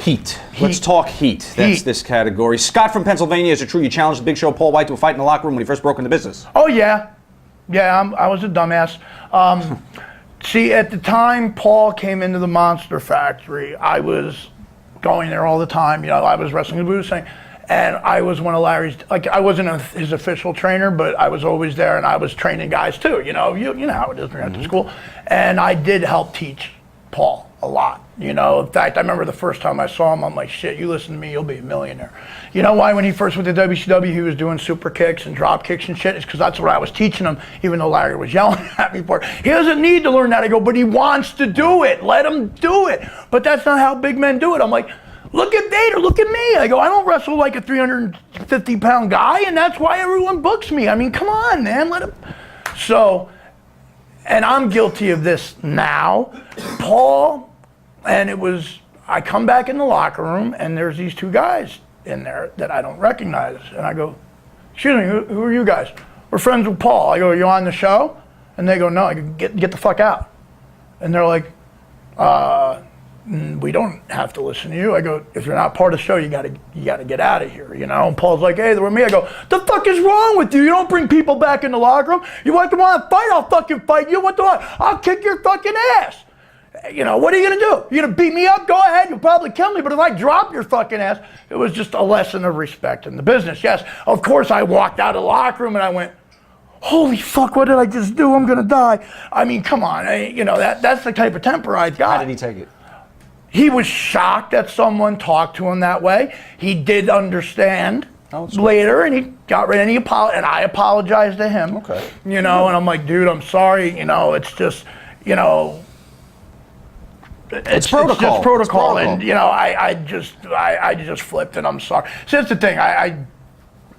Heat. Let's talk heat. That's this category. Scott from Pennsylvania, is it true you challenged the Big Show Paul White to a fight in the locker room when he first broke into business? Oh, yeah. Yeah, I was a dumbass. See, at the time Paul came into the Monster Factory, I was going there all the time. You know, I was wrestling the booth thing. And I was one of Larry's, like, I wasn't his official trainer, but I was always there, and I was training guys too. You know how it is when you're at the school. And I did help teach Paul a lot. You know, in fact, I remember the first time I saw him, I'm like, shit, you listen to me, you'll be a millionaire. You know why? When he first went to WCW, he was doing super kicks and drop kicks and shit. It's because that's what I was teaching him, even though Larry was yelling at me for it. He doesn't need to learn that. I go, but he wants to do it. Let him do it. But that's not how big men do it. I'm like, look at Vader, look at me. I go, I don't wrestle like a 350-pound guy, and that's why everyone books me. I mean, come on, man, let him. So, and I'm guilty of this now. Paul, and it was, I come back in the locker room, and there's these two guys in there that I don't recognize. And I go, excuse me, who are you guys? We're friends with Paul. I go, are you on the show? And they go, no. I go, get the fuck out. And they're like, we don't have to listen to you. I go, if you're not part of the show, you gotta get out of here, you know? And Paul's like, hey, they're with me. I go, the fuck is wrong with you? You don't bring people back in the locker room. You want to fight? I'll fucking fight you. What do I'll kick your fucking ass. You know, what are you gonna do? You're gonna beat me up? Go ahead, you'll probably kill me, but if I drop your fucking ass, it was just a lesson of respect in the business. Yes, of course I walked out of the locker room and I went, holy fuck, what did I just do? I'm gonna die. I mean, come on, you know, that's the type of temper I got. How did he take it? He was shocked that someone talked to him that way. He did understand later, and he got rid, and and I apologized to him. Okay. You know, and I'm like, dude, I'm sorry. You know, it's just, you know, it's protocol. It's just protocol, and you know, I just flipped, and I'm sorry. So that's the thing. I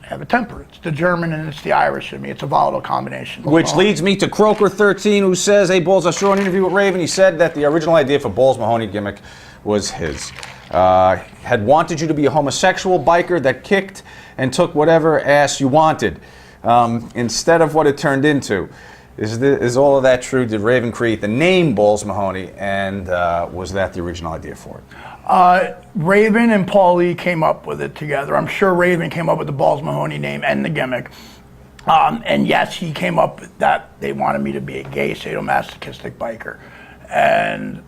have a temper. It's the German and it's the Irish in me. It's a volatile combination. Which leads me to Croker13, who says, hey, Balls, I saw an interview with Raven. He said that the original idea for Balls Mahoney gimmick was his. Had wanted you to be a homosexual biker that kicked and took whatever ass you wanted, instead of what it turned into. Is all of that true? Did Raven create the name Balls Mahoney, and was that the original idea for it? Raven and Paulie came up with it together. I'm sure Raven came up with the Balls Mahoney name and the gimmick. And yes, he came up with that. They wanted me to be a gay sadomasochistic biker. And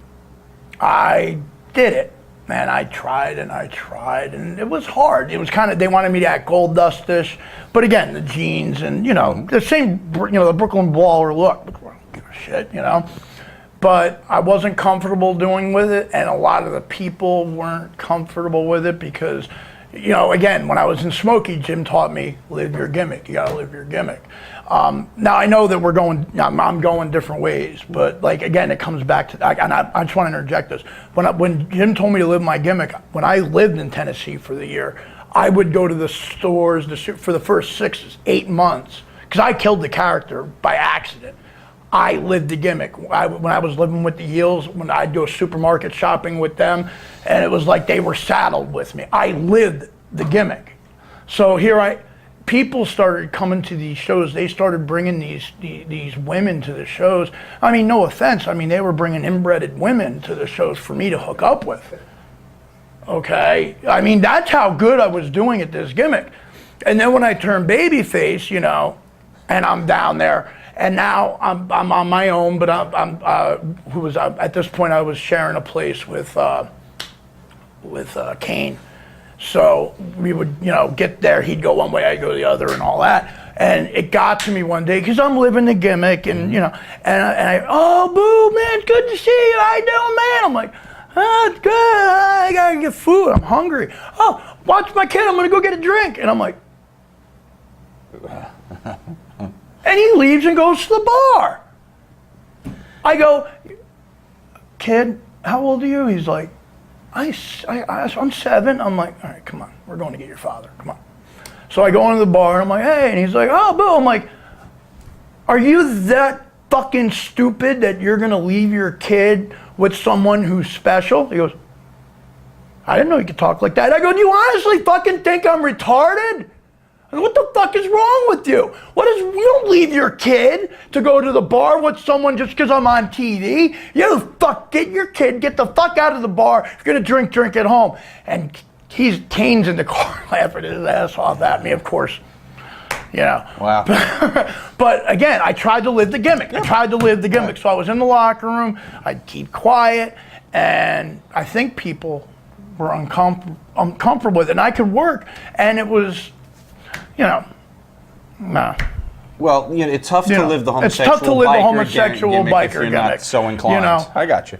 I did it. Man, I tried, and it was hard. It was kind of, they wanted me to act gold dustish, but again, the jeans and, you know, the same, you know, the Brooklyn Baller look. I don't give a shit, you know. But I wasn't comfortable doing with it, and a lot of the people weren't comfortable with it because, you know, again, when I was in Smokey, Jim taught me, live your gimmick. You gotta live your gimmick. Now I know that I'm going different ways, but like, again, it comes back to, and I just want to interject this. When Jim told me to live my gimmick, when I lived in Tennessee for the year, I would go to the stores for the first 6-8 months, because I killed the character by accident. I lived the gimmick. When I was living with the Yields, when I'd go supermarket shopping with them, and it was like they were saddled with me. I lived the gimmick. So people started coming to these shows. They started bringing these women to the shows. I mean, no offense. I mean, they were bringing inbred women to the shows for me to hook up with. Okay? I mean, that's how good I was doing at this gimmick. And then when I turned babyface, you know, and I'm down there, and now I'm on my own, but at this point I was sharing a place with Kane. So we would, you know, get there, he'd go one way, I'd go the other and all that. And it got to me one day, because I'm living the gimmick, and, you know, and I, oh, boo, man, it's good to see you, how you doing, man? I'm like, oh, it's good, I gotta get food, I'm hungry. Oh, watch my kid, I'm gonna go get a drink. And I'm like, and he leaves and goes to the bar. I go, kid, how old are you? He's like, I'm 7. I'm like, all right, come on. We're going to get your father. Come on. So I go into the bar, and I'm like, hey. And he's like, oh, Bill. I'm like, are you that fucking stupid that you're going to leave your kid with someone who's special? He goes, I didn't know you could talk like that. I go, do you honestly fucking think I'm retarded? What the fuck is wrong with you? You don't leave your kid to go to the bar with someone just because I'm on TV. Get the fuck out of the bar. If you're gonna drink at home. And Kane's in the car laughing his ass off at me, of course. Wow. But again, I tried to live the gimmick. Right. So I was in the locker room. I'd keep quiet, and I think people were uncomfortable with it. And I could work, and it was, nah. Well, it's tough to live the homosexual It's tough to live the biker homosexual gimmick if biker you're gimmick. not so inclined. I got you.